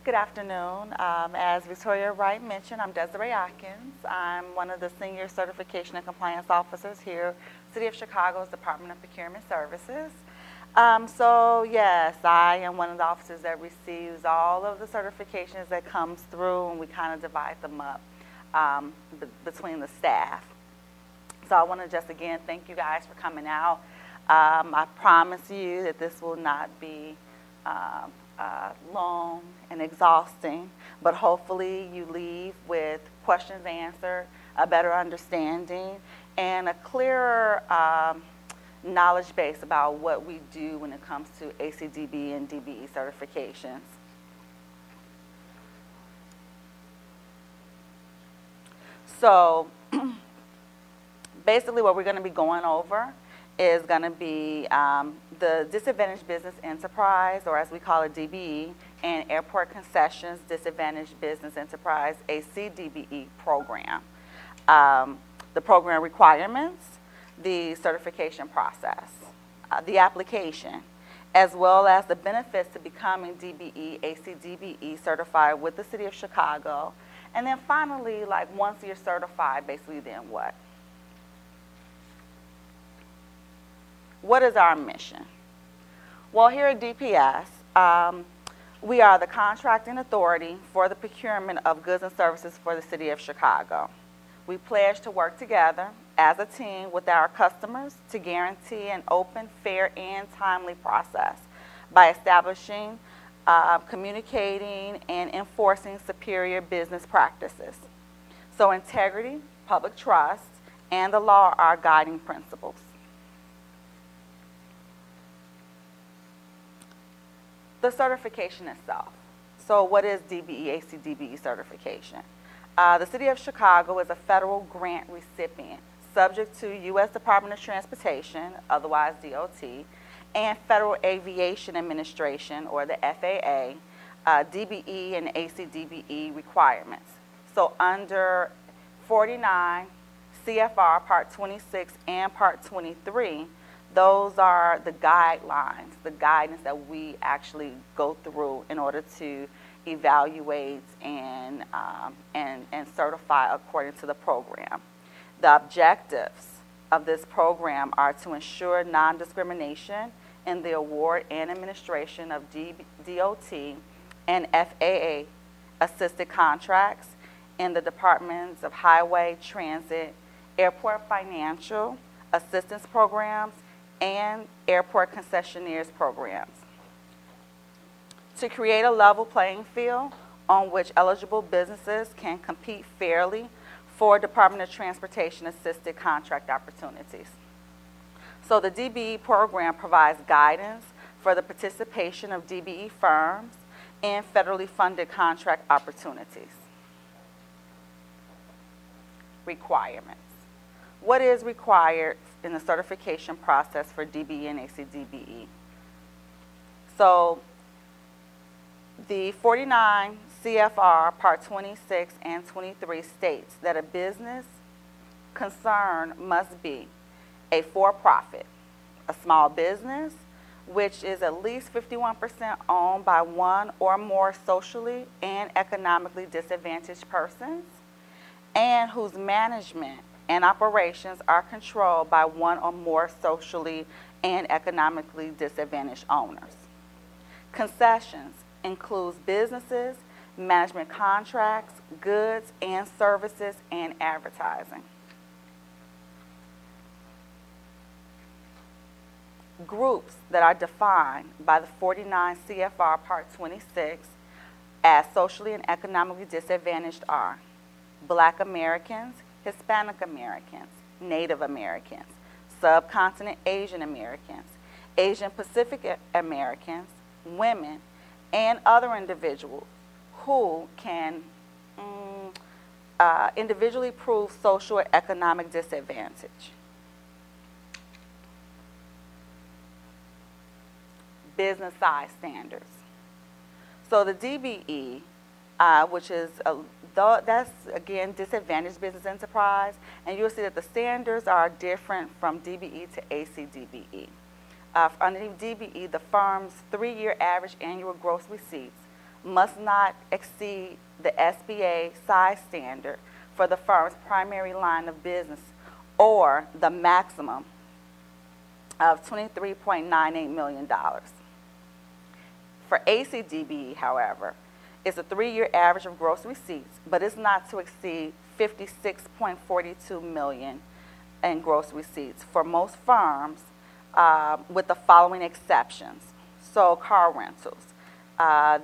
Good afternoon. As Victoria Wright mentioned, I'm Desiree Atkins. I'm one of the Senior Certification and Compliance Officers here, City of Chicago's Department of Procurement Services. So yes, I am one of the officers that receives all of the certifications that comes through, and we kind of divide them up between the staff. So I want to just again thank you guys for coming out. I promise you that this will not be long and exhausting, but hopefully you leave with questions answered, a better understanding, and a clearer knowledge base about what we do when it comes to ACDBE and DBE certifications. So basically what we're going to be going over is going to be the Disadvantaged Business Enterprise, or as we call it, DBE, and Airport Concessions Disadvantaged Business Enterprise, ACDBE program. The program requirements, the certification process, the application, as well as the benefits to becoming DBE, ACDBE certified with the City of Chicago. And then finally, like once you're certified, basically then what? What is our mission? Well, here at DPS, we are the contracting authority for the procurement of goods and services for the City of Chicago. We pledge to work together as a team with our customers to guarantee an open, fair, and timely process by establishing, communicating, and enforcing superior business practices. So integrity, public trust, and the law are our guiding principles. The certification itself. So what is DBE ACDBE certification? The City of Chicago is a federal grant recipient subject to U.S. Department of Transportation, otherwise DOT, and Federal Aviation Administration, or the FAA, DBE and ACDBE requirements. So under 49 CFR Part 26 and Part 23, those are the guidelines, the guidance that we actually go through in order to evaluate and certify according to the program. The objectives of this program are to ensure non-discrimination in the award and administration of DOT and FAA assisted contracts in the Departments of Highway, Transit, Airport Financial Assistance Programs, and airport concessionaires programs. To create a level playing field on which eligible businesses can compete fairly for Department of Transportation assisted contract opportunities. So the DBE program provides guidance for the participation of DBE firms in federally funded contract opportunities. Requirements. What is required in the certification process for DBE and ACDBE? So the 49 CFR Part 26 and 23 states that a business concern must be a for-profit, a small business, which is at least 51% owned by one or more socially and economically disadvantaged persons, and whose management and operations are controlled by one or more socially and economically disadvantaged owners. Concessions includes businesses, management contracts, goods and services, and advertising. Groups that are defined by the 49 CFR Part 26 as socially and economically disadvantaged are Black Americans, Hispanic Americans, Native Americans, Subcontinent Asian Americans, Asian Pacific Americans, women, and other individuals who can individually prove social or economic disadvantage. business size standards. So the DBE, which is, that's again disadvantaged business enterprise, and you'll see that the standards are different from DBE to ACDBE. Underneath DBE, the firm's 3-year average annual gross receipts must not exceed the SBA size standard for the firm's primary line of business, or the maximum of $23.98 million. For ACDBE, however, it's a 3-year average of gross receipts, but it's not to exceed $56.42 million in gross receipts for most firms, with the following exceptions. So car rentals,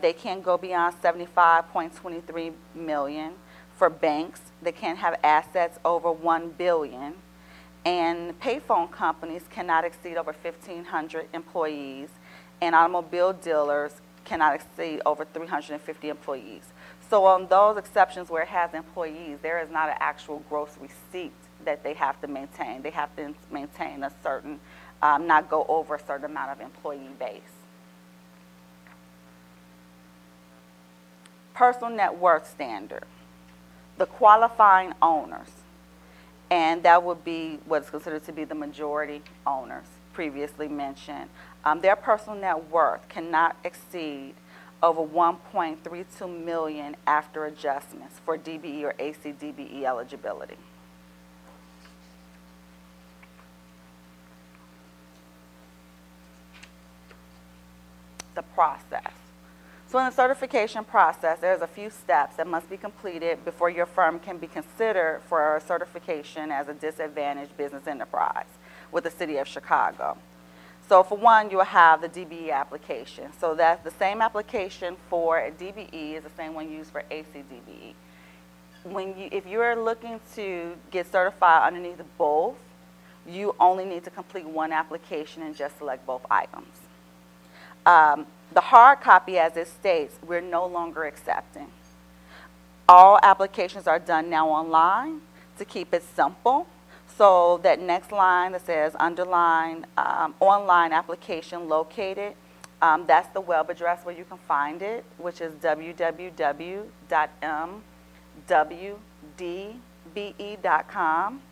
they can't go beyond $75.23 million. For banks, they can't have assets over $1 billion. And payphone companies cannot exceed over 1,500 employees, and automobile dealers cannot exceed over 350 employees. So on those exceptions where it has employees, there is not an actual gross receipt that they have to maintain. They have to maintain a certain, not go over a certain amount of employee base. Personal net worth standard. The qualifying owners, and that would be what's considered to be the majority owners previously mentioned. Their personal net worth cannot exceed over $1.32 million after adjustments for DBE or ACDBE eligibility. The process. So in the certification process, there's a few steps that must be completed before your firm can be considered for a certification as a disadvantaged business enterprise with the City of Chicago. So for one, you'll have the DBE application. So that's the same application for DBE is the same one used for ACDBE. If you're looking to get certified underneath both, you only need to complete one application and just select both items. The hard copy, as it states, we're no longer accepting. All applications are done now online to keep it simple. So that next line that says underline online application located, that's the web address where you can find it, which is www.mwdbe.com.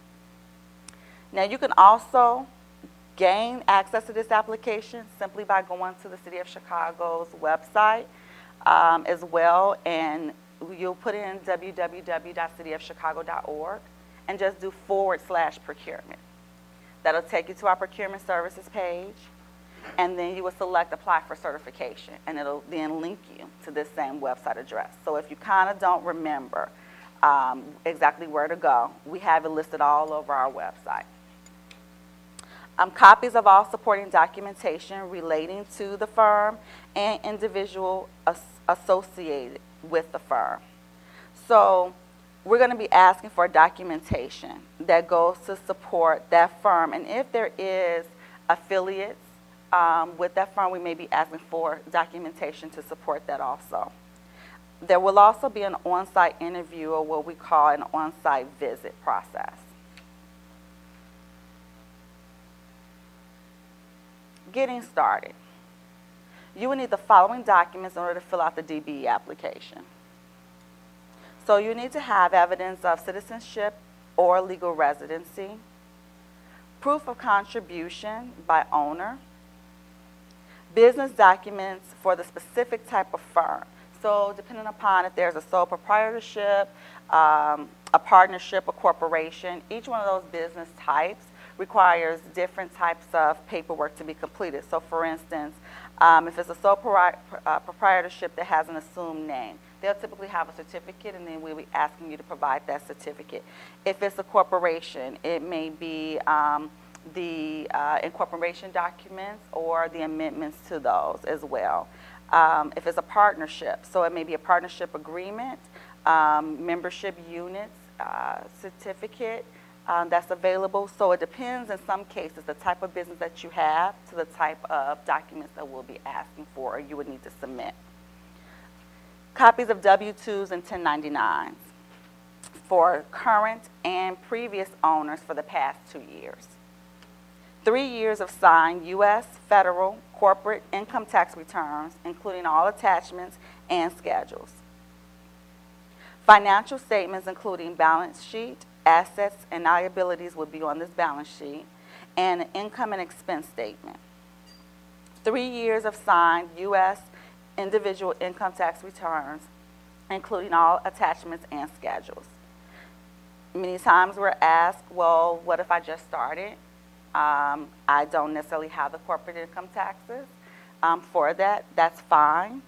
Now you can also gain access to this application simply by going to the City of Chicago's website as well, and you'll put in www.cityofchicago.org and just do /procurement. That'll take you to our procurement services page, and then you will select apply for certification, and it'll then link you to this same website address. So if you kind of don't remember exactly where to go, we have it listed all over our website. Copies of all supporting documentation relating to the firm and individual associated with the firm. So we're going to be asking for documentation that goes to support that firm. And if there is affiliates with that firm, we may be asking for documentation to support that also. There will also be an on-site interview, or what we call an on-site visit process. Getting started. You will need the following documents in order to fill out the DBE application. So you need to have evidence of citizenship or legal residency, proof of contribution by owner, business documents for the specific type of firm. So depending upon if there's a sole proprietorship, a partnership, a corporation, each one of those business types requires different types of paperwork to be completed. So for instance, if it's a sole proprietorship that has an assumed name, they'll typically have a certificate, and then we'll be asking you to provide that certificate. If it's a corporation, it may be the incorporation documents or the amendments to those as well. If it's a partnership, so it may be a partnership agreement, membership units, certificate, that's available. So it depends in some cases the type of business that you have to the type of documents that we'll be asking for or you would need to submit. Copies of W-2s and 1099s for current and previous owners for the past 2 years. 3 years of signed U.S. federal corporate income tax returns, including all attachments and schedules. Financial statements, including balance sheet, assets, and liabilities will be on this balance sheet, and an income and expense statement. 3 years of signed U.S. individual income tax returns, including all attachments and schedules. Many times we're asked, well, what if I just started? I don't necessarily have the corporate income taxes for that. That's fine.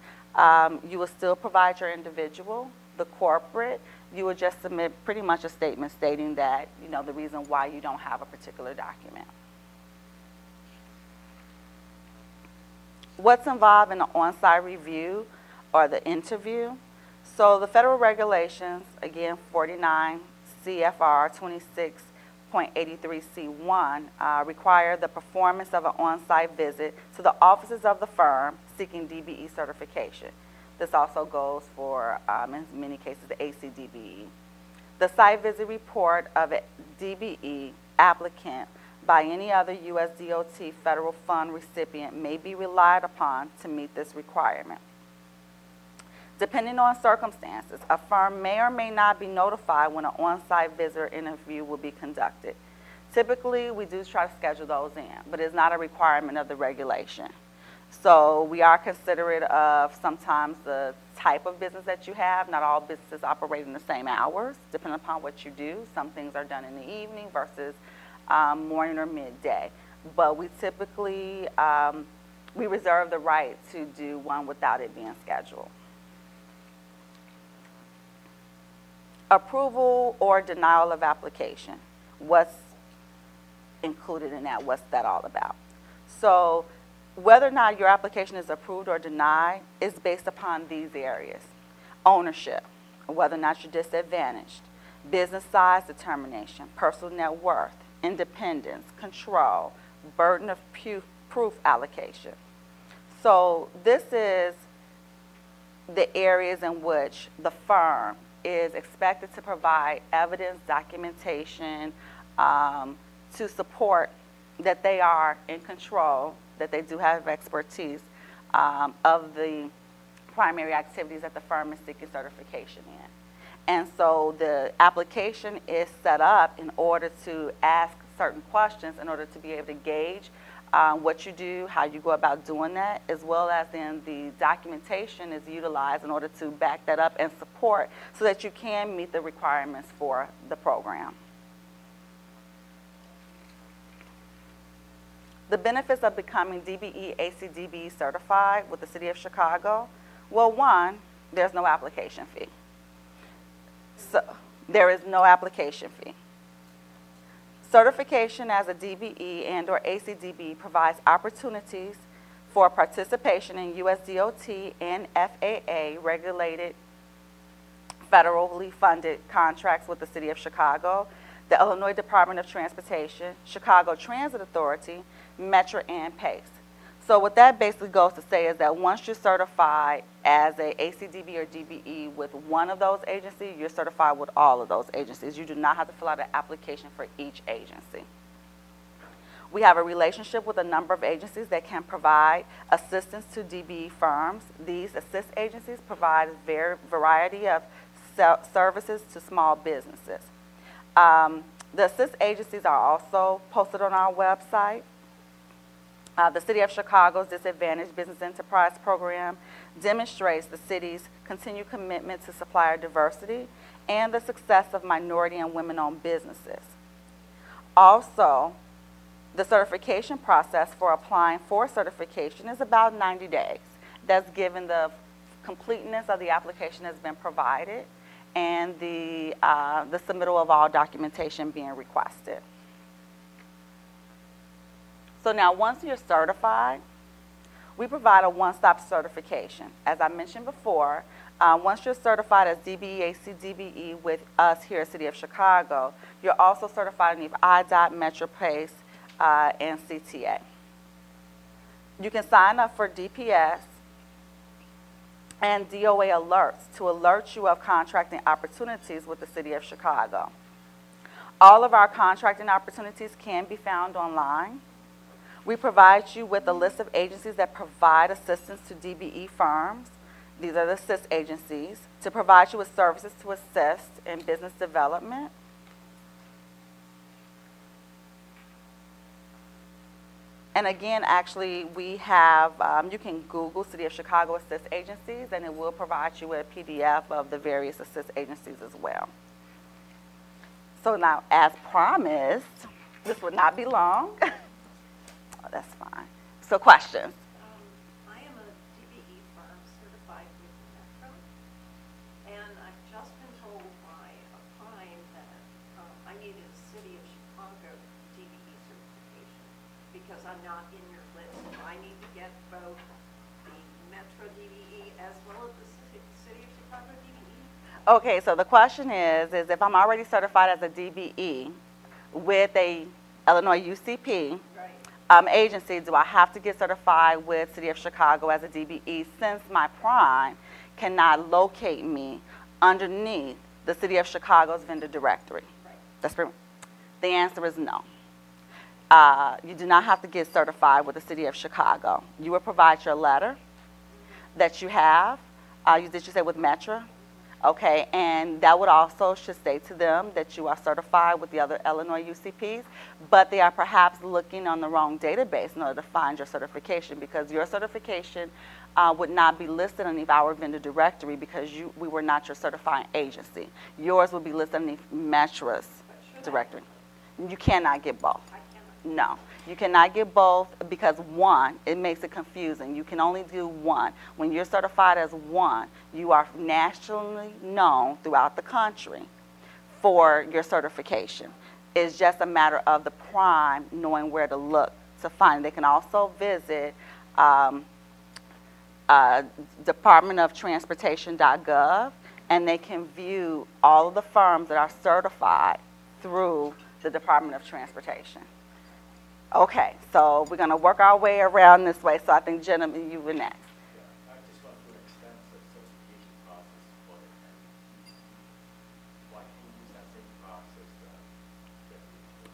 You will still provide your individual. The corporate, you would just submit pretty much a statement stating that, the reason why you don't have a particular document. What's involved in the on-site review or the interview? So the federal regulations, again, 49 CFR 26.83C1, require the performance of an on-site visit to the offices of the firm seeking DBE certification. This also goes for, in many cases, the ACDBE. The site visit report of a DBE applicant by any other U.S. DOT federal fund recipient may be relied upon to meet this requirement. Depending on circumstances, a firm may or may not be notified when an on-site visitor interview will be conducted. Typically, we do try to schedule those in, but it's not a requirement of the regulation. So we are considerate of sometimes the type of business that you have. Not all businesses operate in the same hours, depending upon what you do. Some things are done in the evening versus morning or midday. But we typically, we reserve the right to do one without it being scheduled. Approval or denial of application. What's included in that? What's that all about? So whether or not your application is approved or denied is based upon these areas. Ownership, whether or not you're disadvantaged, business size determination, personal net worth, independence, control, burden of proof allocation. So this is the areas in which the firm is expected to provide evidence, documentation to support that they are in control, that they do have expertise of the primary activities that the firm is seeking certification in. And so the application is set up in order to ask certain questions in order to be able to gauge what you do, how you go about doing that, as well as then the documentation is utilized in order to back that up and support so that you can meet the requirements for the program. The benefits of becoming DBE ACDBE certified with the City of Chicago. Well, one, there's no application fee. So there is no application fee. Certification as a DBE and or ACDBE provides opportunities for participation in U.S. DOT and FAA regulated federally funded contracts with the City of Chicago, the Illinois Department of Transportation, Chicago Transit Authority, Metra, and PACE. So what that basically goes to say is that once you're certified as a ACDBE or DBE with one of those agencies, you're certified with all of those agencies. You do not have to fill out an application for each agency. We have a relationship with a number of agencies that can provide assistance to DBE firms. These assist agencies provide a variety of services to small businesses. The assist agencies are also posted on our website. The City of Chicago's Disadvantaged Business Enterprise Program demonstrates the city's continued commitment to supplier diversity and the success of minority and women-owned businesses. Also, the certification process for applying for certification is about 90 days. That's given the completeness of the application has been provided and the submittal of all documentation being requested. So now once you're certified, we provide a one-stop certification. As I mentioned before, once you're certified as DBE ACDBE with us here at City of Chicago, you're also certified in IDOT, Metra, PACE, and CTA. You can sign up for DPS and DOA alerts to alert you of contracting opportunities with the City of Chicago. All of our contracting opportunities can be found online. We provide you with a list of agencies that provide assistance to DBE firms. These are the assist agencies to provide you with services to assist in business development. And again, actually, we have, you can Google City of Chicago Assist Agencies, and it will provide you with a PDF of the various assist agencies as well. So now, as promised, this would not be long. Oh, that's fine. So questions? I am a DBE firm certified with Metra, and I've just been told by a client that I needed a City of Chicago DBE certification because I'm not in your list. Do I need to get both the Metra DBE as well as the City of Chicago DBE? Okay, so the question is if I'm already certified as a DBE with a Illinois UCP, agency, do I have to get certified with City of Chicago as a DBE since my prime cannot locate me underneath the City of Chicago's vendor directory? Right. The answer is no. You do not have to get certified with the City of Chicago. You will provide your letter that you have. Did you say with Metra? Okay, and that would also should say to them that you are certified with the other Illinois UCPs, but they are perhaps looking on the wrong database in order to find your certification, because your certification would not be listed underneath our vendor directory because we were not your certifying agency. Yours would be listed underneath Metra's directory. You cannot get both. No, you cannot get both because one, it makes it confusing. You can only do one. When you're certified as one, you are nationally known throughout the country for your certification. It's just a matter of the prime knowing where to look to find. They can also visit departmentoftransportation.gov, and they can view all of the firms that are certified through the Department of Transportation. Okay, so we're going to work our way around this way. So I think, gentlemen, you were next. Yeah, I just went through an extensive certification process for it. And why can't you use that same process to get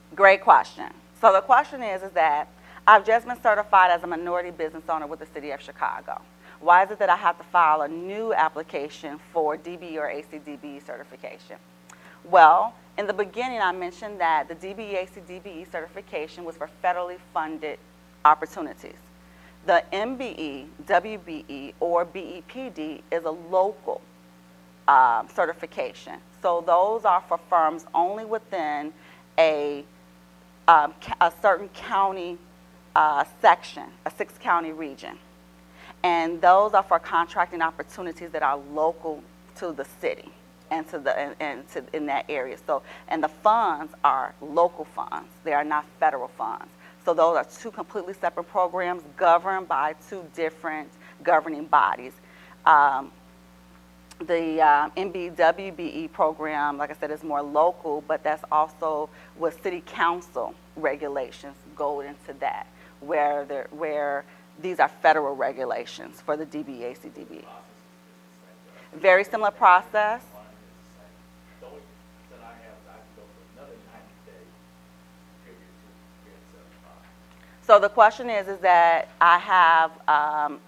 the Great question. So the question is that I've just been certified as a minority business owner with the City of Chicago. Why is it that I have to file a new application for DBE or ACDBE certification? Well, in the beginning, I mentioned that the DBE ACDBE certification was for federally funded opportunities. The MBE, WBE, or BEPD is a local certification. So those are for firms only within a certain county section, a 6-county region. And those are for contracting opportunities that are local to the city and in that area. So, and the funds are local funds. They are not federal funds. So those are two completely separate programs governed by two different governing bodies. The MBWBE program, like I said, is more local, but that's also with city council regulations go into that, where these are federal regulations for the DBE ACDBE. Very similar process. So the question is that I have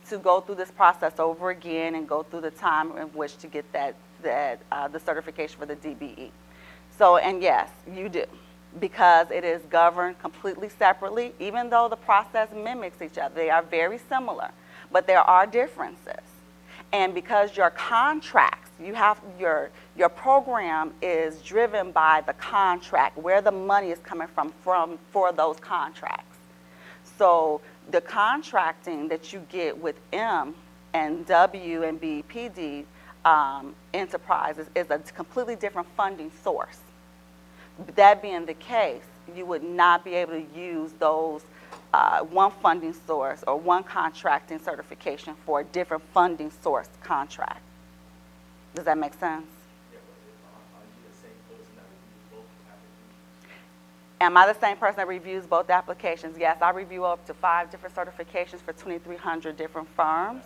to go through this process over again and go through the time in which to get the certification for the DBE. So, and yes, you do, because it is governed completely separately, even though the process mimics each other. They are very similar, but there are differences. And because your contracts, you have your program is driven by the contract, where the money is coming from for those contracts. So the contracting that you get with M and W and BPD enterprises is a completely different funding source. That being the case, you would not be able to use those one funding source or one contracting certification for a different funding source contract. Does that make sense? Am I the same person that reviews both applications? Yes, I review up to 5 different certifications for 2,300 different firms.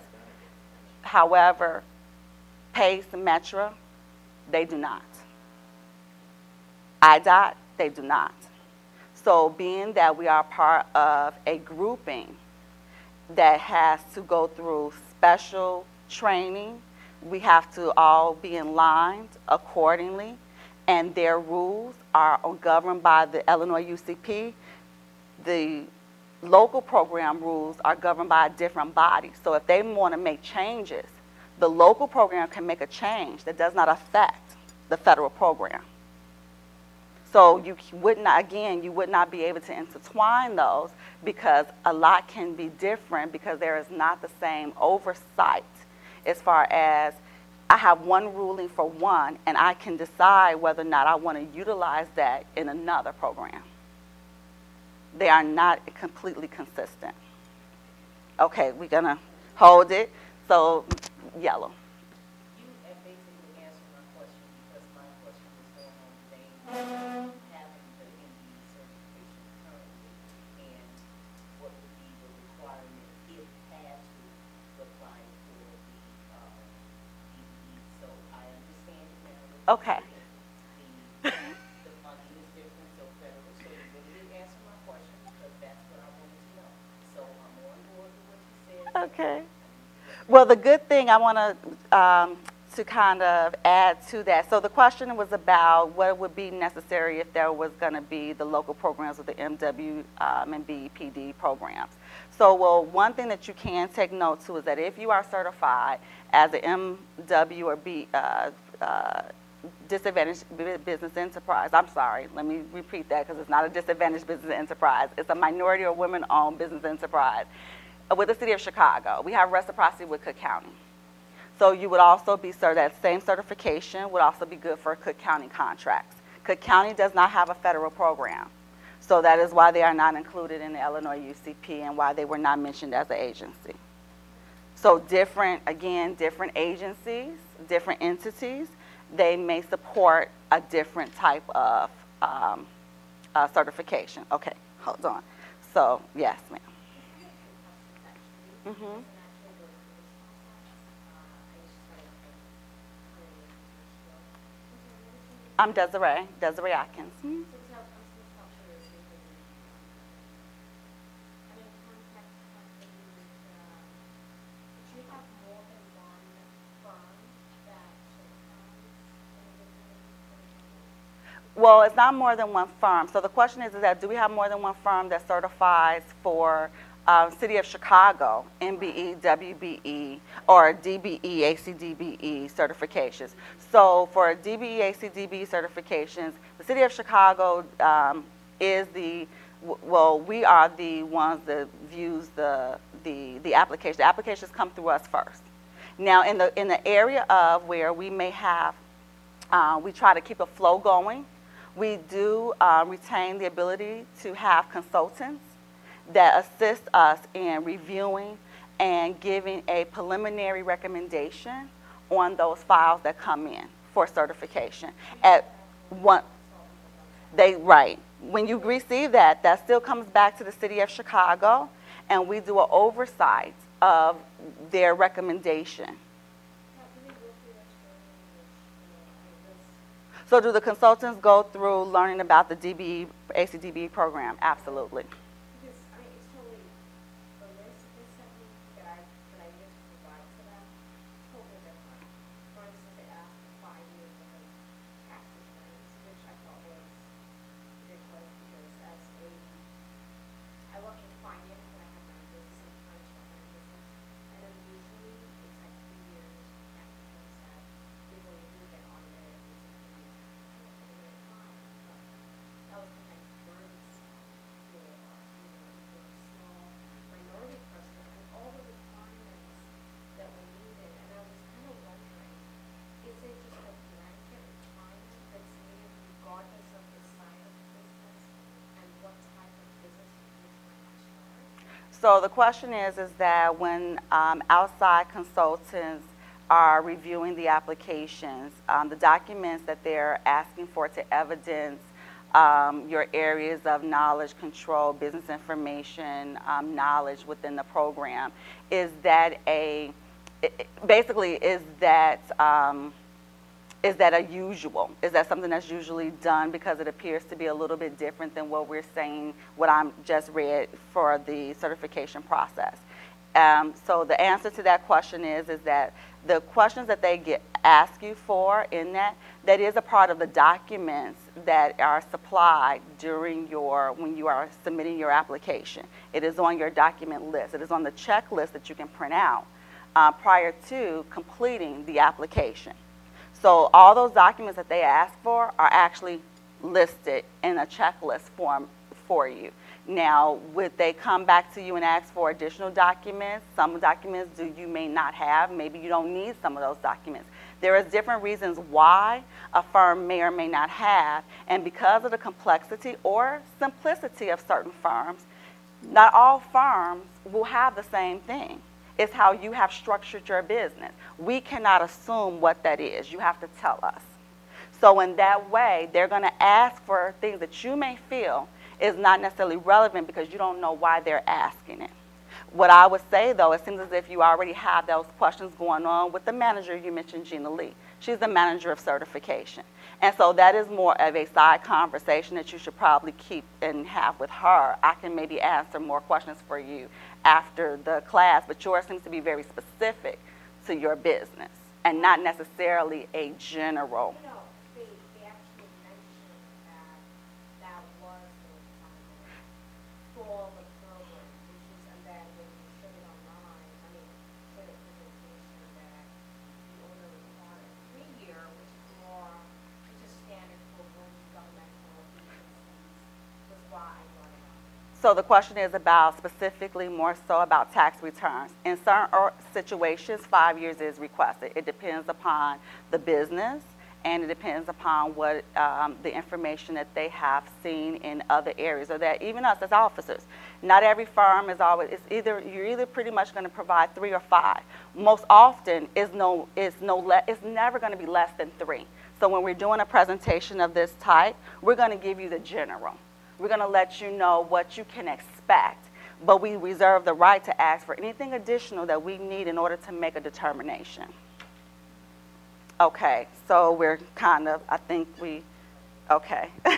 However, PACE, Metra, they do not. IDOT, they do not. So being that we are part of a grouping that has to go through special training, we have to all be in line accordingly, and their rules are governed by the Illinois UCP. The local program rules are governed by a different body. So if they want to make changes, the local program can make a change that does not affect the federal program. So you would not, again, you would not be able to intertwine those because a lot can be different because there is not the same oversight as far as I have one ruling for one and I can decide whether or not I want to utilize that in another program. They are not completely consistent. Okay, we're going to hold it. So, yellow. You have basically answered my question because my question was more on the vein of having the MBE certification currently and what would be the requirement if had to apply for the DBE. So I understand it now. Okay. The funding is different, so federal. So you really did answer my question because that's what I wanted to know. So I'm on board with what you said. Okay. Well, the good thing I want to kind of add to that. So the question was about what would be necessary if there was going to be the local programs with the MW and BEPD programs. So, well, one thing that you can take note to is that if you are certified as an MW or disadvantaged business enterprise, I'm sorry, let me repeat that because it's not a disadvantaged business enterprise. It's a minority or women-owned business enterprise with the city of Chicago. We have reciprocity with Cook County. So you would also be that same certification would also be good for Cook County contracts. Cook County does not have a federal program. So that is why they are not included in the Illinois UCP and why they were not mentioned as an agency. So different agencies, different entities, they may support a different type of certification. Okay, hold on. So, yes, ma'am. Mm-hmm. I'm Desiree Atkins. Hmm? Well, it's not more than one firm. So the question is that do we have more than one firm that certifies for City of Chicago, MBE, WBE, or DBE ACDBE certifications? So for DBE ACDBE certifications, the City of Chicago is we are the ones that views the application. The applications come through us first. Now, in the area of where we may have, we try to keep a flow going. We do retain the ability to have consultants that assist us in reviewing and giving a preliminary recommendation on those files that come in for certification. Right. When you receive that, that still comes back to the City of Chicago, and we do an oversight of their recommendation. So do the consultants go through learning about the DBE ACDBE program? Absolutely. Because, I mean, it's totally, the list they sent me that I get to provide to them, totally different. For instance, they asked for 5 years of tax experience, which I thought was ridiculous because I work in finance and I have my own business and trying to start my own business. And then usually it's like 3 years tax returns that before you do get audited. That was kind of burdensome for a small minority person and all the requirements that were needed. And I was kind of wondering, is it just a blanket requirement that's needed regardless of the size of the business and what type of business you're trying to start? So the question is that when outside consultants are reviewing the applications, the documents that they're asking for to evidence your areas of knowledge, control, business information, knowledge within the program, is that Is that a usual? Is that something that's usually done because it appears to be a little bit different than what we're saying, what I'm just read for the certification process? So the answer to that question is that the questions that they ask you for in that is a part of the documents that are supplied during when you are submitting your application. It is on your document list. It is on the checklist that you can print out prior to completing the application. So all those documents that they ask for are actually listed in a checklist form for you. Now, would they come back to you and ask for additional documents? Some documents you may not have. Maybe you don't need some of those documents. There is different reasons why a firm may or may not have, and because of the complexity or simplicity of certain firms, not all firms will have the same thing. It's how you have structured your business. We cannot assume what that is. You have to tell us. So in that way, they're going to ask for things that you may feel is not necessarily relevant because you don't know why they're asking it. What I would say, though, it seems as if you already have those questions going on with the manager. You mentioned Gina Lee. She's the manager of certification. And so that is more of a side conversation that you should probably keep and have with her. I can maybe answer more questions for you after the class, but yours seems to be very specific to your business and not necessarily a general. You know, they actually mentioned that was the requirement for the program, which is, and then when you showed it online, showed a presentation that the owner required 3-year, which is standard for most governmental agencies, was why I brought it up. So the question is about specifically more so about tax returns. In certain situations, 5 years is requested. It depends upon the business and it depends upon what the information that they have seen in other areas or that even us as officers. Not every firm is always, you're either pretty much going to provide 3 or 5. Most often it's never going to be less than 3. So when we're doing a presentation of this type, we're going to give you the general. We're going to let you know what you can expect, but we reserve the right to ask for anything additional that we need in order to make a determination. Okay, so we're kind of, I think we, okay. Okay,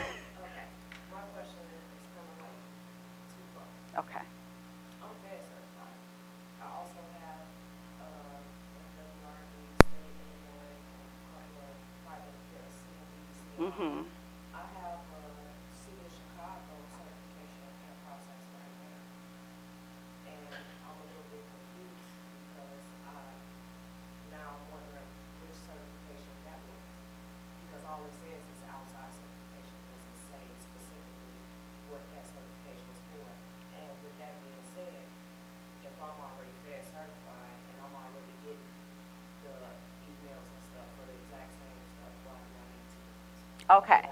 my question is kind of like twofold. Okay. I'm FED certified. I also have WRB, State Illinois, private CME. Mm-hmm. I have City of Chicago certification in process right now. And I'm a little bit confused because now I'm wondering which certification that was. Because all it says is outside certification. It doesn't say specifically what that certification is for. And with that being said, if I'm already FED certified and I'm already getting the emails and stuff for the exact same stuff, why do I need to? Okay.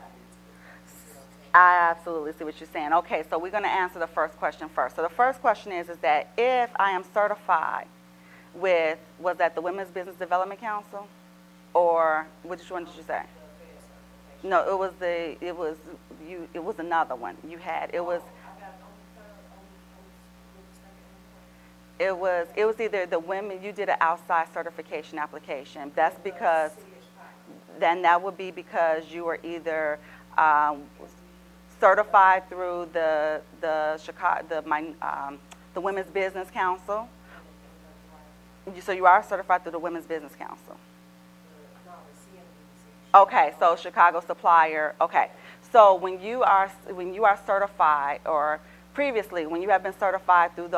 I absolutely see what you're saying. Okay, so we're going to answer the first question first. So the first question is that if I am certified with, was that the Women's Business Development Council? Or which one did you say? No, it was another one you had. It was either the women, you did an outside certification application. That's because, then that would be because you were either certified through the Women's Business Council. So you are certified through the Women's Business Council. Okay, so Chicago Supplier. Okay, so when you are certified, or previously when you have been certified through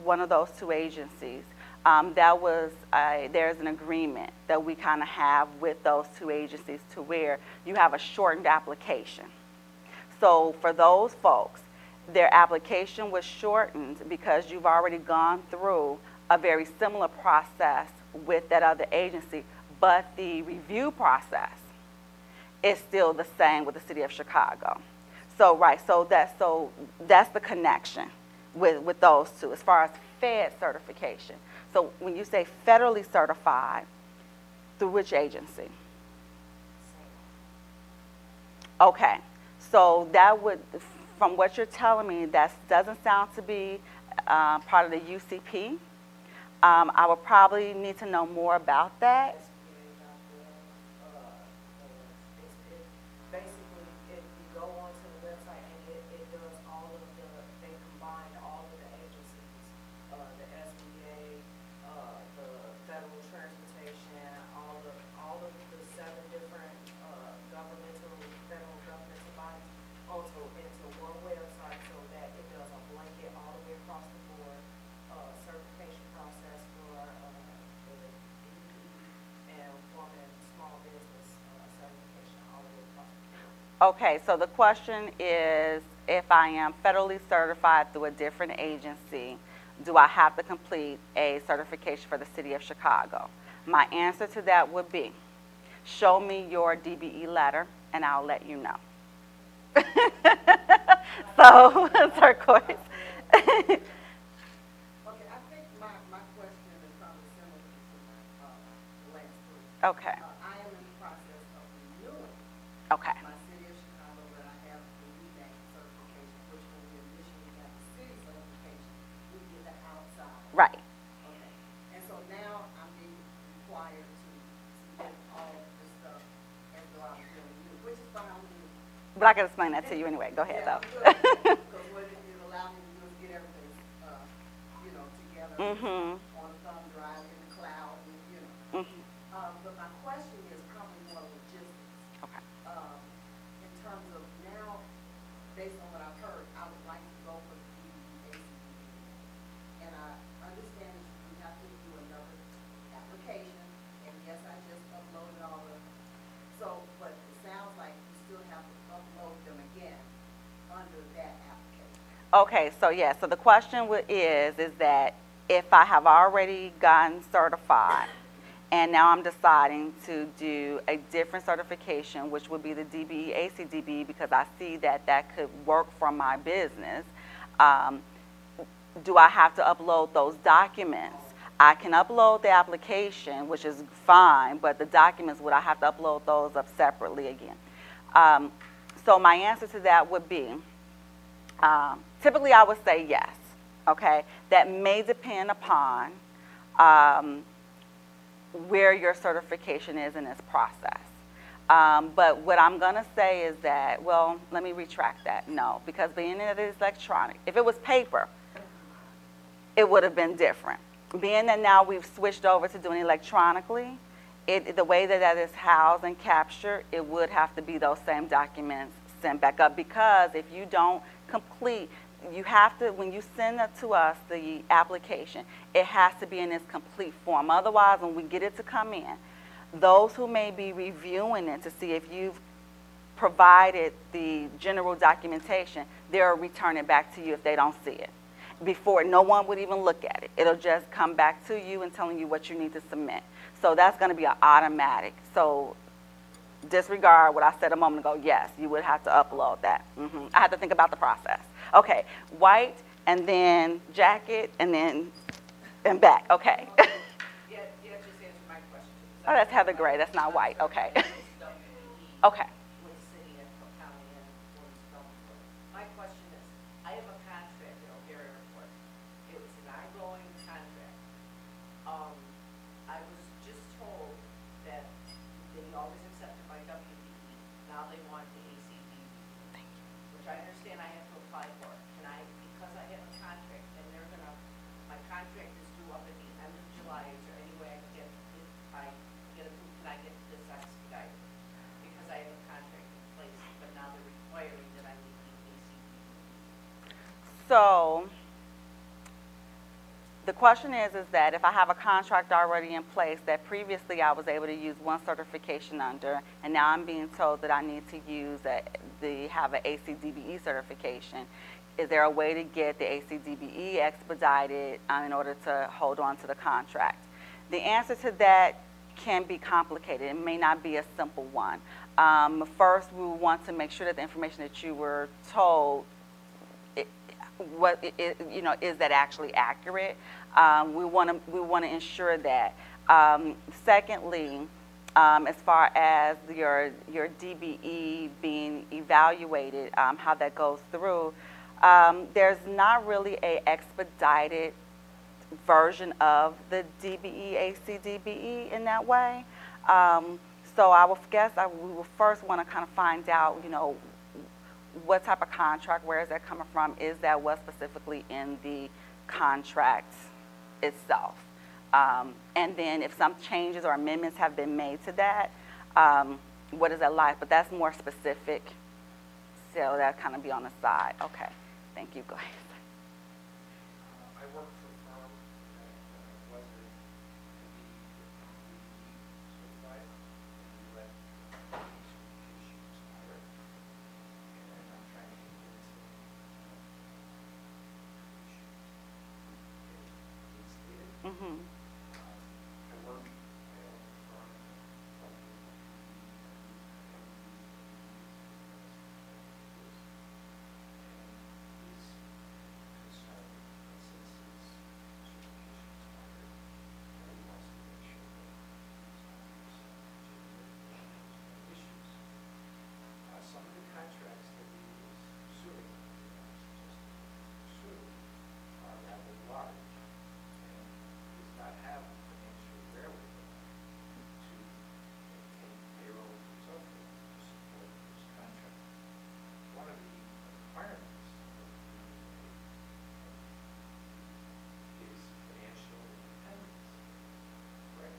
one of those 2 agencies, there's an agreement that we kind of have with those 2 agencies to where you have a shortened application. So for those folks, their application was shortened because you've already gone through a very similar process with that other agency, but the review process is still the same with the City of Chicago. So that's the connection with those 2 as far as FED certification. So when you say federally certified, through which agency? Okay, so that would, from what you're telling me, that doesn't sound to be part of the UCP. I would probably need to know more about that. Okay, so the question is, if I am federally certified through a different agency, do I have to complete a certification for the city of Chicago? My answer to that would be, show me your DBE letter and I'll let you know. So, turquoise. Okay, I think my question is probably similar to the last three. Okay, I am in the process of renewing okay, my city of Chicago, but I have the rebate certification, which when we initially got the city certification, we did the outside. right. Okay, and so now I'm being required to submit all of this stuff as though I was really new, which is fine with me. But I can explain that to you anyway. Go ahead, Yeah, though. because what it allowed me to do is get everything, together Mm-hmm. on a thumb drive in the cloud, and. Mm-hmm. But my question is probably more logistics. Okay. In terms of now, based on what I've heard, I would like to go for the DBE ACDBE. And I understand that you have to do another application, and yes, I just uploaded all of them. So, but it sounds like you still have to upload them again under that application. Okay, so yeah, so the question is that if I have already gotten certified and now I'm deciding to do a different certification, which would be the DBE ACDBE, because I see that that could work for my business, do I have to upload those documents? I can upload the application, which is fine, but the documents, would I have to upload those up separately again? So my answer to that would be, typically I would say yes, okay? That may depend upon where your certification is in this process. But what I'm going to say is that, well, let me retract that. No, because being that it is electronic, if it was paper, it would have been different. Being that now we've switched over to doing electronically, the way that that is housed and captured, it would have to be those same documents sent back up, because if you don't complete, you have to, when you send that to us, the application, it has to be in its complete form. Otherwise, when we get it to come in, those who may be reviewing it to see if you've provided the general documentation, they'll return it back to you if they don't see it. Before, no one would even look at it. It'll just come back to you and telling you what you need to submit. So that's going to be an automatic. So disregard what I said a moment ago. Yes, you would have to upload that. I had to think about the process. Okay, white, and then jacket, and then and back. Okay. Yeah, just answer my question. Oh, that's Heather Gray. That's not white. Okay. WBE Okay. with the city and Cook County and Williams Government. My question is, I have a contract at O'Hare Airport. It was an ongoing contract. I was just told that they always accepted my WBE. Now they want the ACDBE, which I understand I have to apply for. Can I, because I have a contract and they're gonna, my contract is due up at the end of July, is there any way I can get, if I get approved, can I get this expedited? Because I have a contract in place, but now they're requiring that I need the ACDBE. So the question is that if I have a contract already in place that previously I was able to use one certification under, and now I'm being told that I need to use have an ACDBE certification, is there a way to get the ACDBE expedited in order to hold on to the contract? The answer to that can be complicated. It may not be a simple one. First, we want to make sure that the information that you were told, is that actually accurate? We want to ensure that. Secondly, as far as your DBE being evaluated, how that goes through, there's not really a expedited version of the DBE ACDBE in that way. So I would guess we will first want to kind of find out, what type of contract, where is that coming from? Is that what's specifically in the contract itself? And then if some changes or amendments have been made to that, what is that like? But that's more specific, so that kind of be on the side. Okay, thank you. Go ahead. I work for a firm that wasn't certified, and we let the certification expire. Mm-hmm. I work my own firm, and he's concerned that since his certification expired, that he wants to make sure that he's not legitimate issues. Some of the contracts that he is pursuing, just pursue, are rather large, and does not have the financial wherewithal to maintain payroll and so forth to support this contract. One of the requirements of the is financial independence, right?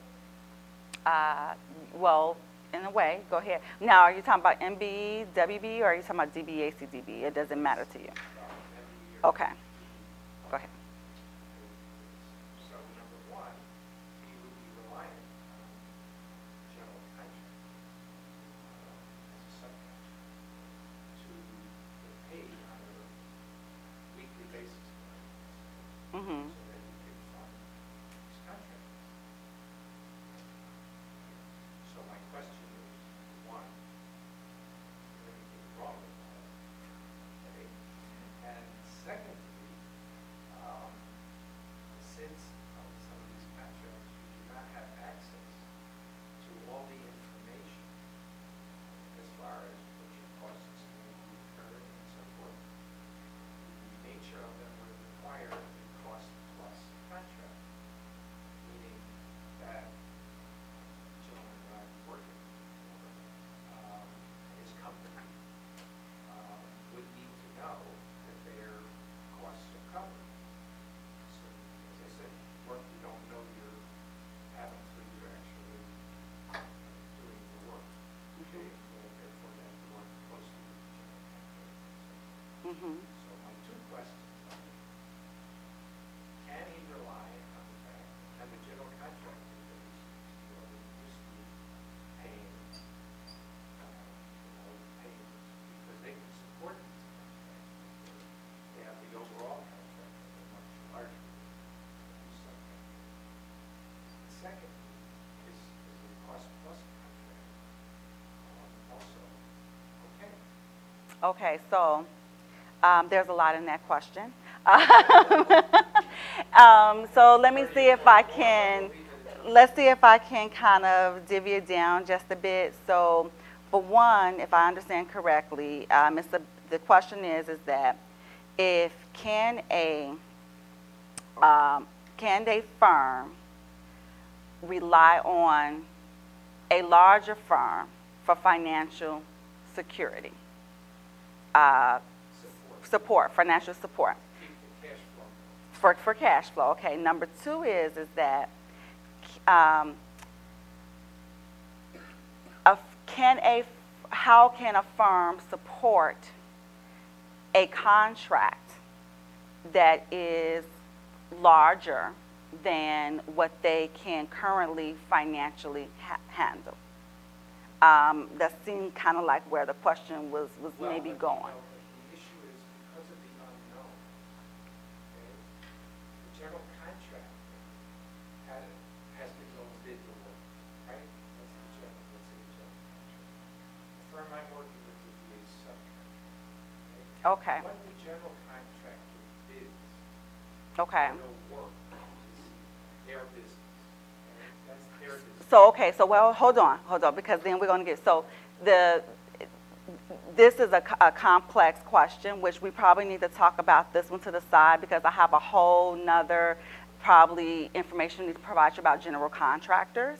Well, in a way, go ahead. Now, are you talking about MBE, WB, or are you talking about DBE ACDBE? It doesn't matter to you. Okay. Go ahead. So number one, he would be reliant on general contract as a subcontractor to get paid on a weekly basis. Mm-hmm. So that he could fund his contract. So my question is, one, is there anything wrong with that? Okay? And secondly, since some of these contracts, you do not have access to all the information as far as what your costs may be incurred and so forth, the nature of them would require a cost plus contract, meaning that the gentleman that I'm working for, his company, would need to know that their costs are covered. So, as I said, work you don't know you're having until you're actually doing the work. Okay, and therefore that you want close to the general contractor. Mm-hmm. So my two questions are, can he rely on the fact, on the general contractor that he's used to paying, payments, because they can support these contracts. They have the overall contract, they're much larger than the subcontract. Secondly, is a cost plus contract also okay? Okay, so there's a lot in that question. So let me see if I can, let's see if I can kind of divvy it down just a bit. So for one, if I understand correctly, the question is that if can a firm rely on a larger firm for financial security? Financial support. Keep the cash flow. For cash flow, okay. Number two is that how can a firm support a contract that is larger than what they can currently financially handle? That seemed kind of like where the question was maybe going. The issue is because of the unknown, okay, the general contractor has to go bid the work, right? That's the general, let's say the general contractor. The firm I'm working with would be a subcontractor, Okay. What the general contractor bids Okay. for the work is their business, okay? That's their business. So, okay, so well, hold on, because then we're going to get, so this is a complex question, which we probably need to talk about this one to the side because I have a whole nother probably information to provide you about general contractors,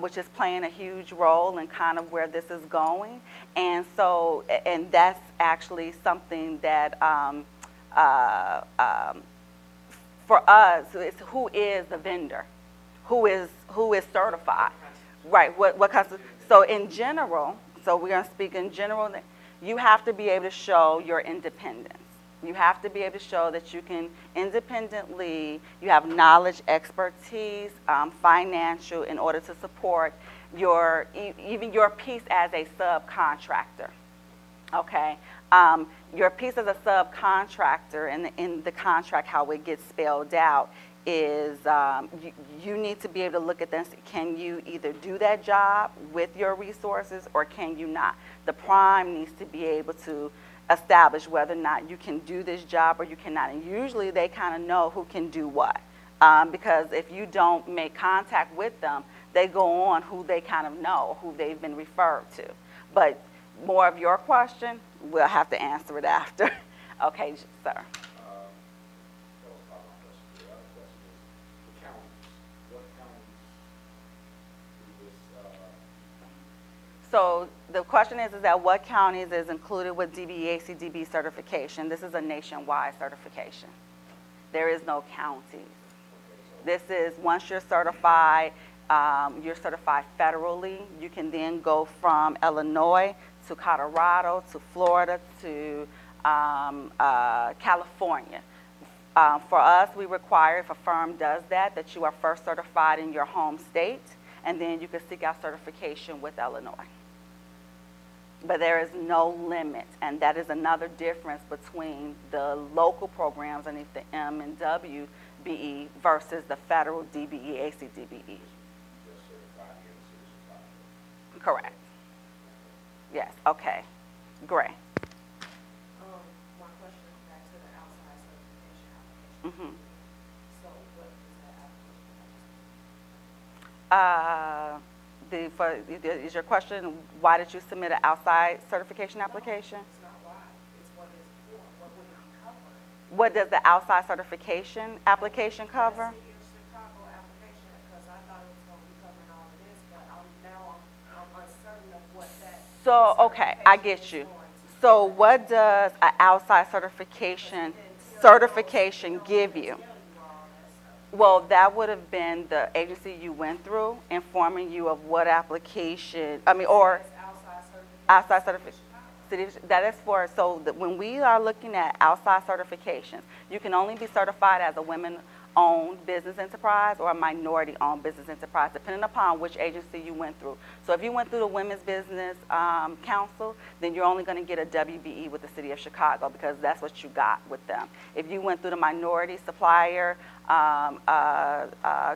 which is playing a huge role in kind of where this is going. And so, and that's actually something that for us, it's who is the vendor? Who is certified? Right, what constitutes, so in general, so we're going to speak in general, you have to be able to show your independence. You have to be able to show that you can independently, you have knowledge, expertise, financial in order to support even your piece as a subcontractor. Okay, your piece as a subcontractor in the contract, how it gets spelled out, is you need to be able to look at this. Can you either do that job with your resources or can you not? The prime needs to be able to establish whether or not you can do this job or you cannot. And usually they kind of know who can do what. Because if you don't make contact with them, they go on who they kind of know, who they've been referred to. But more of your question, we'll have to answer it after. Okay, sir. That was part of my question. The other question is the counties. What counties do this? So the question is that what counties is included with DBE ACDBE certification? This is a nationwide certification. There is no counties. This is, once you're certified federally. You can then go from Illinois to Colorado to Florida to California. For us, we require, if a firm does that, that you are first certified in your home state, and then you can seek out certification with Illinois. But there is no limit, and that is another difference between the local programs underneath the M and WBE versus the federal DBE ACDBE. Just certified here in the city of Chicago. Correct. Yes, okay. Gray. My question is back to the outside certification application. Mm-hmm. So what is that application? Is your question, why did you submit an outside certification application? It's not why, it's what it's for, what would it be covering? What does the outside certification application cover? The City of Chicago application, because I thought it was going to be covering all of this, but I'm uncertain of what that. So, okay, I get you. So what does an outside certification give you? Well, that would have been the agency you went through informing you of what application, or outside certification. That is for, so that when we are looking at outside certifications, you can only be certified as a women-owned business enterprise or a minority-owned business enterprise, depending upon which agency you went through. So if you went through the Women's Business Council, then you're only going to get a WBE with the City of Chicago because that's what you got with them. If you went through the Minority Supplier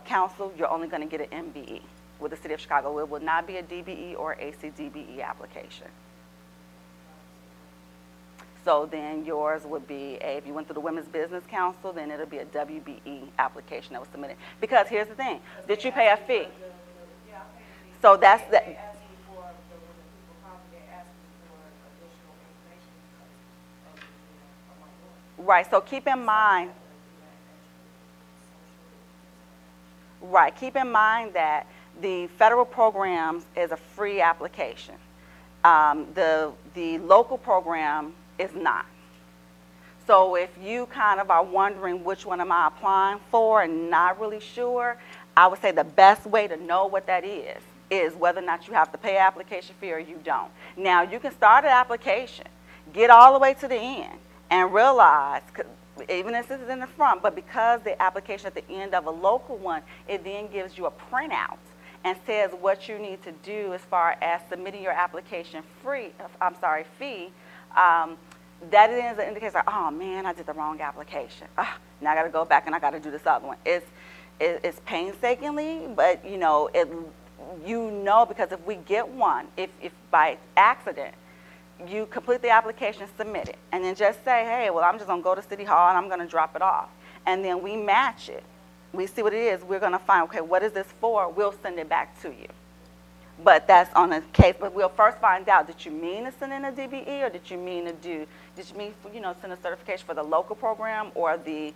Council, you're only going to get an MBE with the City of Chicago. It will not be a DBE or ACDBE application. So then yours would be, if you went through the Women's Business Council, then it'll be a WBE application that was submitted. Because here's the thing, did you pay a fee? Yeah, I paid a fee. So that's They the, asked me for, when the people called me, they asked me for additional information because of my work. right, so keep in mind, right, keep in mind that the federal programs is a free application. The local program is not. So if you kind of are wondering which one am I applying for and not really sure, I would say the best way to know what that is whether or not you have to pay application fee or you don't. Now, you can start an application, get all the way to the end, and realize, even if this is in the front, but because the application at the end of a local one, it then gives you a printout and says what you need to do as far as submitting your application fee, that is an indicator, like, oh man, I did the wrong application. Now I got to go back and I got to do this other one. It's painstakingly, but because if we get one, if by accident you complete the application, submit it, and then just say, hey, well, I'm just going to go to City Hall and I'm going to drop it off, and then we match it. We see what it is. We're going to find, okay, what is this for? We'll send it back to you. But that's on a case. But we'll first find out, did you mean to send in a DBE or did you mean send a certification for the local program or the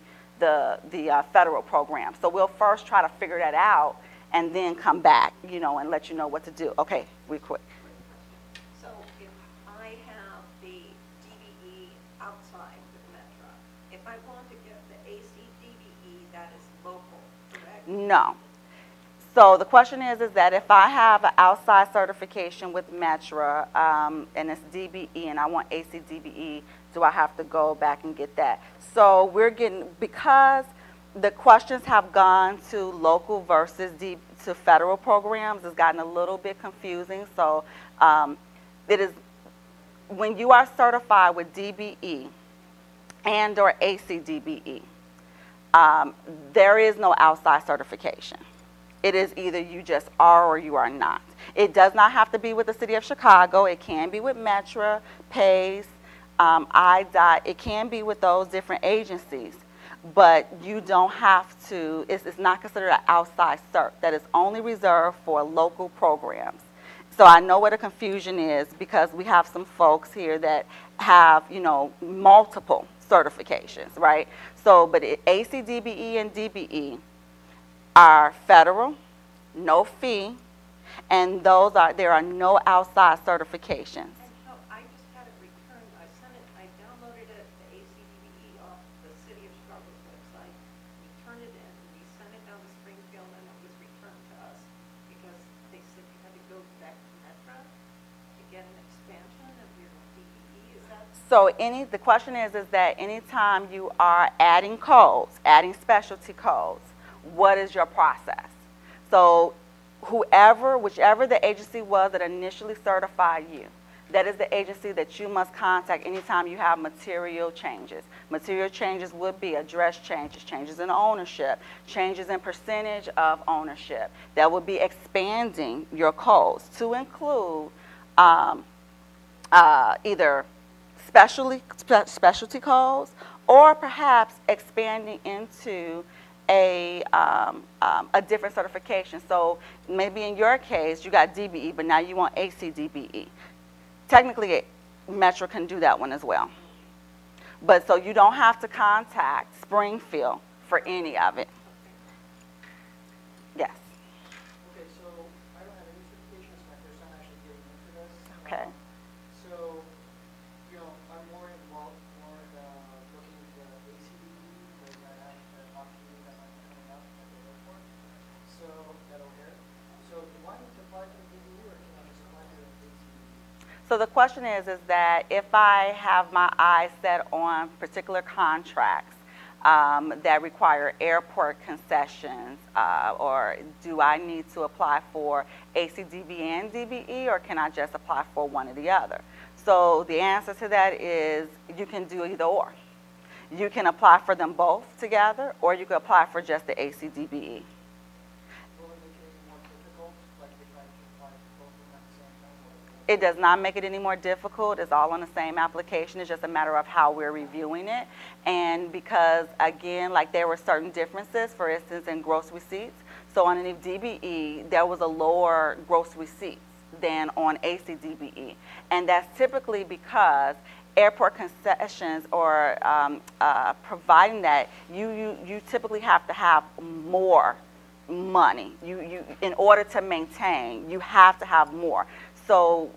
federal program? So we'll first try to figure that out and then come back, and let you know what to do. Okay, we quit. So if I have the DBE outside with Metra, if I want to get the ACDBE, that is local, correct? No. So the question is that if I have an outside certification with Metra and it's DBE and I want ACDBE, do I have to go back and get that? So because the questions have gone to local versus to federal programs, it's gotten a little bit confusing. So it is, when you are certified with DBE and or ACDBE, There is no outside certification. It is either you just are or you are not. It does not have to be with the City of Chicago. It can be with Metra, PACE, IDOT. It can be with those different agencies. But you don't have to, it's not considered an outside cert. That is only reserved for local programs. So I know where the confusion is because we have some folks here that have, multiple certifications, right? So, but ACDBE and DBE are federal, no fee, and there are no outside certifications. And how, I just had it returned, I downloaded it, the ACDBE off the City of Chicago's website, we turned it in, we sent it down to Springfield, and it was returned to us because they said you had to go back to Metra to get an expansion of your DBE, is that? So the question is that anytime you are adding codes, adding specialty codes, what is your process? So whichever the agency was that initially certified you, that is the agency that you must contact anytime you have material changes. Material changes would be address changes, changes in ownership, changes in percentage of ownership. That would be expanding your codes to include either specialty codes or perhaps expanding into a different certification. So maybe in your case, you got DBE, but now you want ACDBE. Technically, Metra can do that one as well. But so you don't have to contact Springfield for any of it. Yes. Okay, so I don't have any certifications. My first time actually getting into this. Okay. So, I'm more involved, looking into the ACDE because I have an opportunity that might be coming up at the airport. So, that O'Hare. So, do I need to apply for the DBE or can I just apply for the ACDE? So the question is that if I have my eyes set on particular contracts that require airport concessions, or do I need to apply for ACDBE and DBE, or can I just apply for one or the other? So the answer to that is you can do either or. You can apply for them both together, or you can apply for just the ACDBE. Will it make it any more difficult, like if I apply for both of them at the same time? It does not make it any more difficult. It's all on the same application. It's just a matter of how we're reviewing it. And because, again, like there were certain differences, for instance, in gross receipts. So on an DBE, there was a lower gross receipts than on ACDBE. And that's typically because airport concessions or providing that, you typically have to have more money. You in order to maintain, you have to have more. So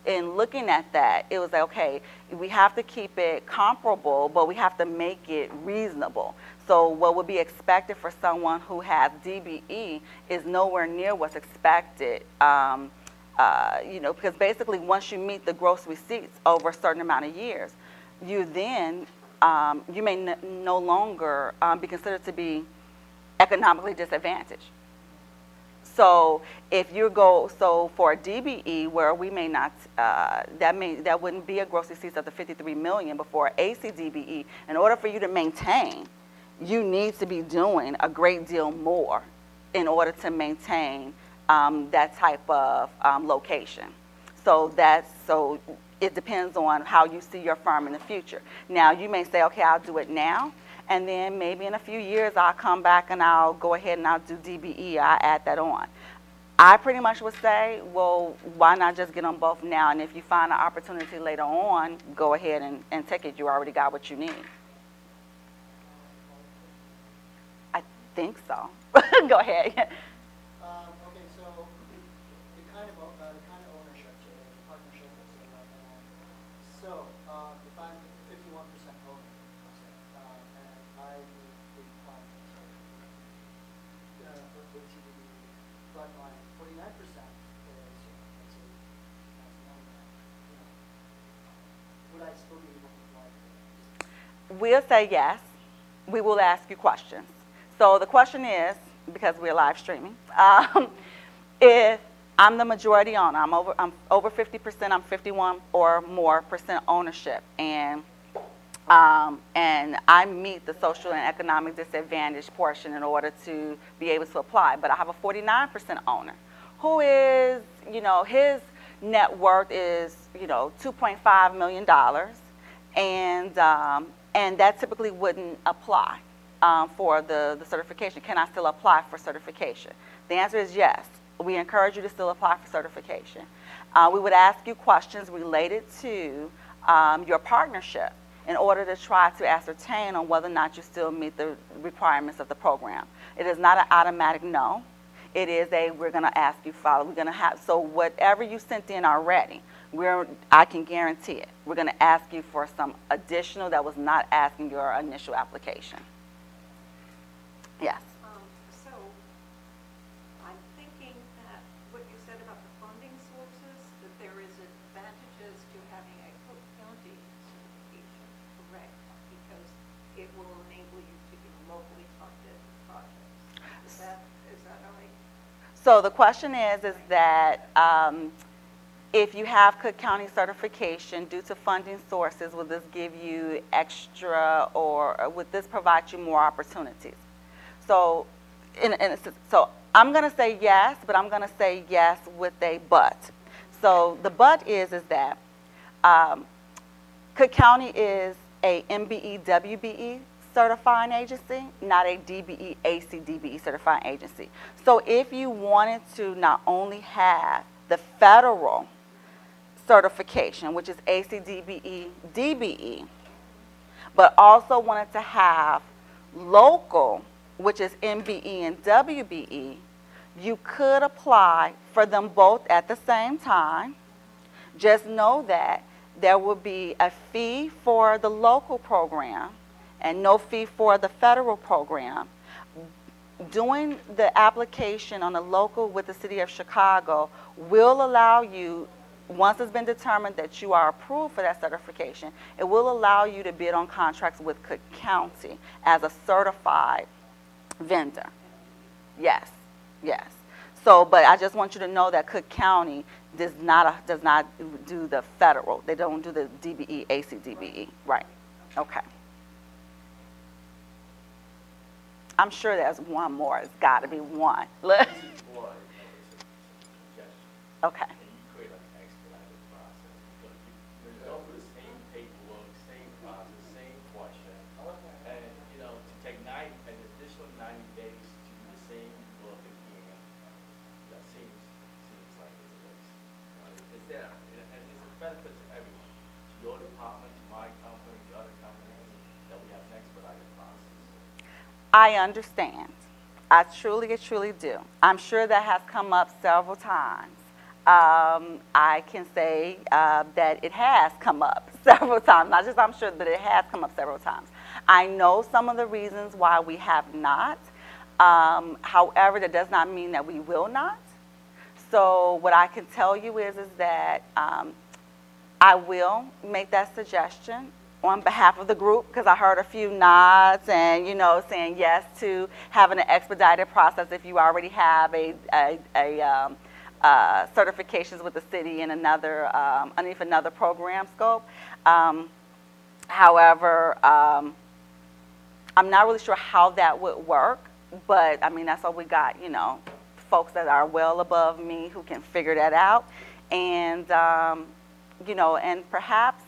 in looking at that, it was like, okay, we have to keep it comparable, but we have to make it reasonable. So what would be expected for someone who has DBE is nowhere near what's expected, because basically once you meet the gross receipts over a certain amount of years, you then, you may no longer be considered to be economically disadvantaged. So if you go, so for a DBE where we may not, that wouldn't be a gross receipts of the 53 million, but for ACDBE, in order for you to maintain, you need to be doing a great deal more in order to maintain that type of location. So it depends on how you see your firm in the future. Now you may say, okay, I'll do it now. And then maybe in a few years, I'll come back and I'll go ahead and I'll do DBE. I'll add that on. I pretty much would say, well, why not just get on both now? And if you find an opportunity later on, go ahead and take it. You already got what you need. I think so. Go ahead. Okay, so the kind of ownership, so the partnership that's in right now. So if I'm 51% owner, and I need the client, but my 49% is, would I still be able to apply for that? We'll say yes. We will ask you questions. So the question is, because we're live streaming, if I'm the majority owner, I'm over 50%, I'm 51 or more % ownership, and And I meet the social and economic disadvantage portion in order to be able to apply. But I have a 49% owner who is, his net worth is, $2.5 million. And that typically wouldn't apply for the certification. Can I still apply for certification? The answer is yes. We encourage you to still apply for certification. We would ask you questions related to your partnership in order to try to ascertain on whether or not you still meet the requirements of the program. It is not an automatic no. It is we're going to ask you follow. We're going to have, so whatever you sent in already, I can guarantee it. We're going to ask you for some additional that was not asked in your initial application. Yes. So I'm thinking that what you said about the funding sources, that there is advantages to having a Cook County certification, correct? Because it will enable you to do locally funded projects. Is that right? So the question is that if you have Cook County certification due to funding sources, will this give you extra, or would this provide you more opportunities? So, so I'm going to say yes, but I'm going to say yes with a but. So the but is that Cook County is a MBE WBE certifying agency, not a DBE ACDBE certifying agency. So if you wanted to not only have the federal certification, which is ACDBE DBE, but also wanted to have local, which is MBE and WBE, you could apply for them both at the same time. Just know that there will be a fee for the local program and no fee for the federal program. Doing the application on the local with the City of Chicago will allow you, once it's been determined that you are approved for that certification, it will allow you to bid on contracts with Cook County as a certified vendor. Yes, yes. So, but I just want you to know that Cook County does not do the federal. They don't do the DBE, ACDBE. Right. Okay. I'm sure there's one more. It's got to be one. Look. This is one, it's a suggestion. Okay. And you create like an expedited process because you go through the same paperwork, same process, same question. And, to take an additional 90 days to do the same work again, that seems like it's a waste. It's there, and it's a benefit to everyone, to your department, to my company, to other companies, that we have an expedited process. I understand. I truly do. I'm sure that has come up several times. I can say that it has come up several times. Not just I'm sure, but it has come up several times. I know some of the reasons why we have not. However, that does not mean that we will not. So what I can tell you is that I will make that suggestion on behalf of the group, because I heard a few nods and, saying yes to having an expedited process if you already have certifications with the city in underneath another program scope. However, I'm not really sure how that would work, but I mean, that's all we got, folks that are well above me who can figure that out. And, and perhaps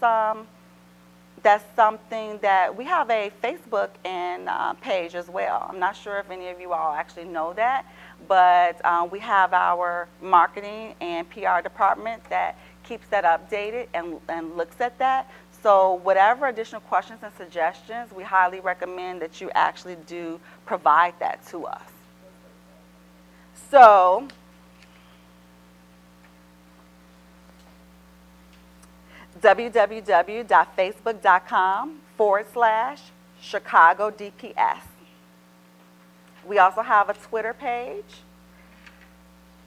that's something that we have a Facebook and page as well. I'm not sure if any of you all actually know that, but we have our marketing and PR department that keeps that updated and looks at that. So whatever additional questions and suggestions, we highly recommend that you actually do provide that to us. So www.facebook.com/Chicago DPS. We also have a Twitter page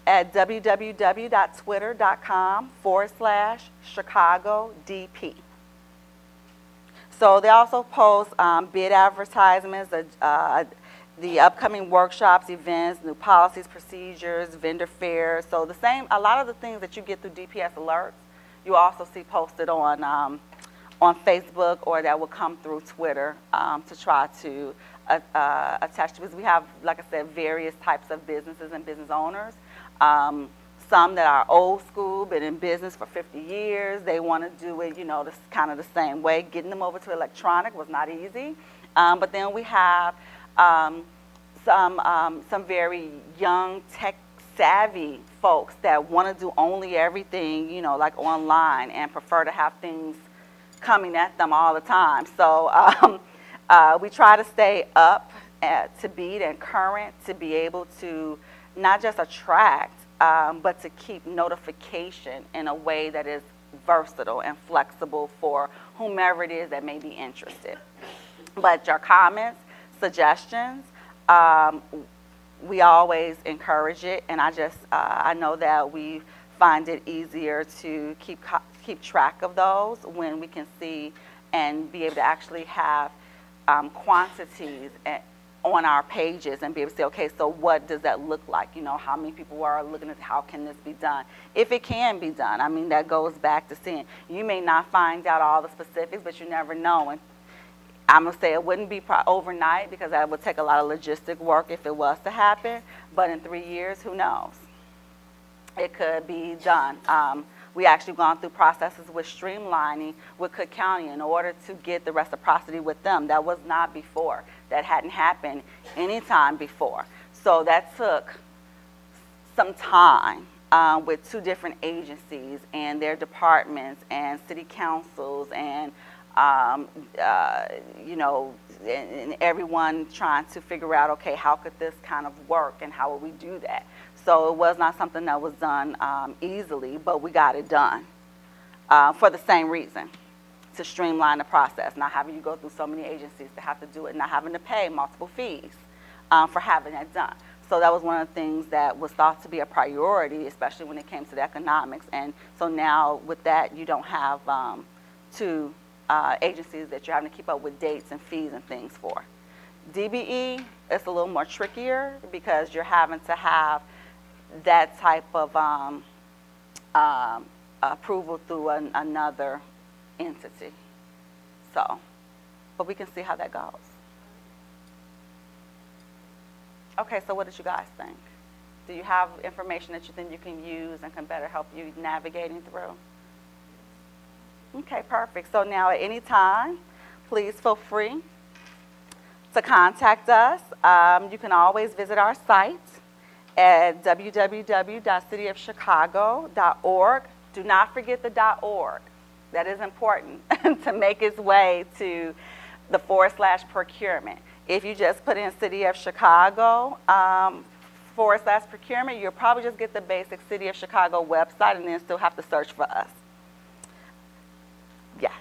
at www.twitter.com/Chicago DP. So they also post bid advertisements, the upcoming workshops, events, new policies, procedures, vendor fairs. So a lot of the things that you get through DPS alerts, you also see posted on on Facebook or that will come through Twitter to try to attach to, because we have, like I said, various types of businesses and business owners. Some that are old school, been in business for 50 years. They want to do it, this kind of the same way. Getting them over to electronic was not easy. But then we have some very young, tech-savvy folks that want to do only everything, like online, and prefer to have things coming at them all the time. So we try to stay up to beat and current to be able to not just attract, but to keep notification in a way that is versatile and flexible for whomever it is that may be interested. But your comments, suggestions, we always encourage it, and I know that we find it easier to keep track of those when we can see and be able to actually have quantities on our pages and be able to say, okay, so what does that look like? How many people are looking at how can this be done? If it can be done, I mean, that goes back to seeing. You may not find out all the specifics, but you never know. And I'm going to say it wouldn't be overnight, because that would take a lot of logistic work if it was to happen. But in 3 years, who knows? It could be done. We actually gone through processes with streamlining with Cook County in order to get the reciprocity with them. That was not before. That hadn't happened any time before. So that took some time with 2 different agencies and their departments and city councils and and everyone trying to figure out, okay, how could this kind of work and how would we do that? So it was not something that was done easily, but we got it done for the same reason, to streamline the process, not having you go through so many agencies to have to do it, not having to pay multiple fees for having that done. So that was one of the things that was thought to be a priority, especially when it came to the economics. And so now with that, you don't have 2 agencies that you're having to keep up with dates and fees and things for. DBE is a little more trickier because you're having to have that type of approval through another entity. So, but we can see how that goes. Okay, so what did you guys think? Do you have information that you think you can use and can better help you navigating through? Okay, perfect. So now at any time, please feel free to contact us. You can always visit our site at www.cityofchicago.org. Do not forget the .org. That is important to make its way to the /procurement. If you just put in City of Chicago /procurement, you'll probably just get the basic City of Chicago website and then still have to search for us. Yes.